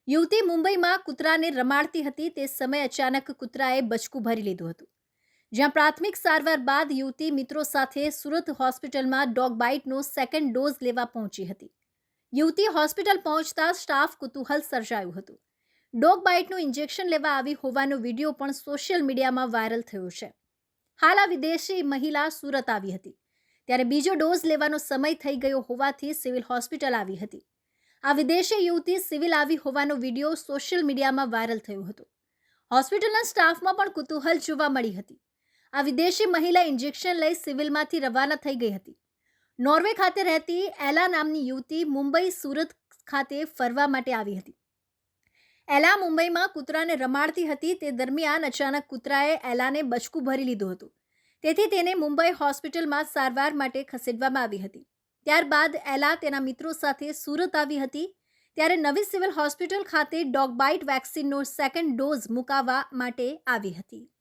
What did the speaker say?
યુવતી મુંબઈમાં કૂતરાને રમાડતી હતી તે સમયે અચાનક કૂતરાએ બચકું ભરી લીધું હતું. જ્યાં પ્રાથમિક સારવાર બાદ યુવતી મિત્રો સાથે સુરત હોસ્પિટલમાં ડોગ બાઇટનો સેકન્ડ ડોઝ લેવા પહોંચી હતી. યુવતી હોસ્પિટલ પહોંચતા સ્ટાફ કુતૂહલ સર્જાયું હતું. ડોગ બાઇટનું ઇન્જેક્શન લેવા આવી હોવાનો વિડીયો પણ સોશિયલ મીડિયામાં વાયરલ થયો છે. હાલ આ વિદેશી મહિલા સુરત આવી હતી ત્યારે બીજો ડોઝ લેવાનો સમય થઈ ગયો હોવાથી સિવિલ હોસ્પિટલ આવી હતી. આ વિદેશી યુવતી સિવિલ આવી હોવાનો વિડીયો સોશિયલ મીડિયામાં વાયરલ થયો હતો. હોસ્પિટલના સ્ટાફમાં પણ કુતૂહલ જોવા મળી હતી. આ વિદેશી મહિલા ઇન્જેક્શન લઈ સિવિલમાંથી રવાના થઈ ગઈ હતી. નોર્વે ખાતે રહેતી એલા નામની યુવતી મુંબઈ સુરત ખાતે ફરવા માટે આવી હતી. એલા મુંબઈમાં કૂતરાને રમાડતી હતી તે દરમિયાન અચાનક કૂતરાએ એલાને બચકું ભરી લીધું હતું. તેથી તેને મુંબઈ હોસ્પિટલમાં સારવાર માટે ખસેડવામાં આવી હતી. ત્યારબાદ એલા તેના મિત્રો સાથે સુરત આવી હતી ત્યારે નવી સિવિલ હોસ્પિટલ ખાતે ડોગ બાઇટ વેક્સિનનો સેકન્ડ ડોઝ મુકાવવા માટે આવી હતી.